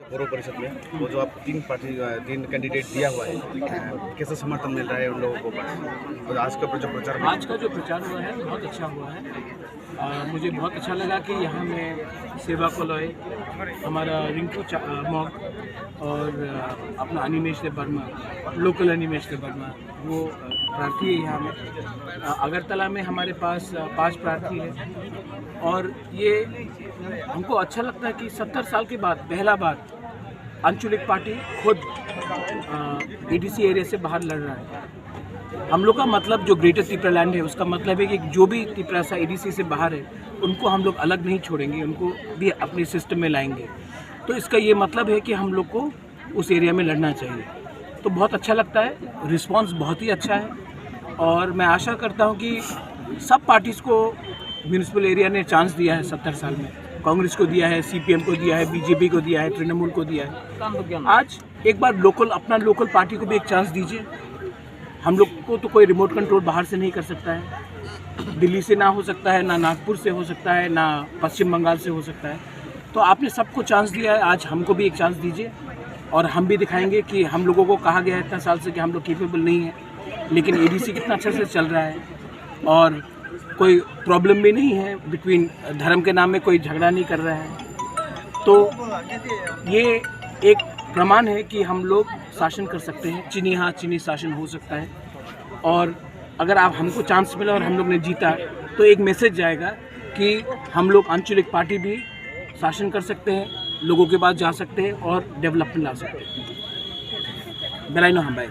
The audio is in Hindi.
पूर्व परिषद में वो जो आप तीन कैंडिडेट दिया हुआ है, कैसा समर्थन मिल रहा है उन लोगों को पास? और आज का जो प्रचार हुआ है बहुत अच्छा हुआ है। मुझे बहुत अच्छा लगा कि यहाँ में सेवा कोलॉय, हमारा रिंकू मॉक और अपना अनिमेश वर्मा, लोकल अनिमेश वर्मा, वो प्रार्थी है यहाँ में। अगरतला में हमारे पास 5 प्रार्थी है और ये हमको अच्छा लगता है कि 70 साल के बाद पहला बार अंचलिक पार्टी खुद एडीसी एरिया से बाहर लड़ रहा है। हम लोग का मतलब जो ग्रेटर त्रिपुरा लैंड है, उसका मतलब है कि जो भी त्रिपुरा सा एडीसी से बाहर है उनको हम लोग अलग नहीं छोड़ेंगे, उनको भी अपने सिस्टम में लाएंगे। तो इसका ये मतलब है कि हम लोग को उस एरिया में लड़ना चाहिए। तो बहुत अच्छा लगता है, रिस्पांस बहुत ही अच्छा है और मैं आशा करता हूँ कि सब पार्टीज़ को म्यूनिसिपल एरिया ने चांस दिया है 70 साल में। कांग्रेस को दिया है, सीपीएम को दिया है, बीजेपी को दिया है, तृणमूल को दिया है। आज एक बार अपना लोकल पार्टी को भी एक चांस दीजिए। हम लोग को तो कोई रिमोट कंट्रोल बाहर से नहीं कर सकता है, दिल्ली से ना हो सकता है, ना नागपुर से हो सकता है, ना पश्चिम बंगाल से हो सकता है। तो आपने सबको चांस दिया है, आज हमको भी एक चांस दीजिए और हम भी दिखाएंगे कि हम लोगों को कहा गया है इतना साल से कि हम लोग कैपेबल नहीं हैं, लेकिन एडीसी कितना अच्छा से चल रहा है और कोई प्रॉब्लम भी नहीं है। बिटवीन धर्म के नाम में कोई झगड़ा नहीं कर रहा है। तो ये एक प्रमाण है कि हम लोग शासन कर सकते हैं, चीनी हाथ चीनी शासन हो सकता है। और अगर आप हमको चांस मिला और हम लोग ने जीता तो एक मैसेज जाएगा कि हम लोग अंचलिक पार्टी भी शासन कर सकते हैं, लोगों के पास जा सकते हैं और डेवलपमेंट ला सकते हैं। बेलाइनो हम भाई।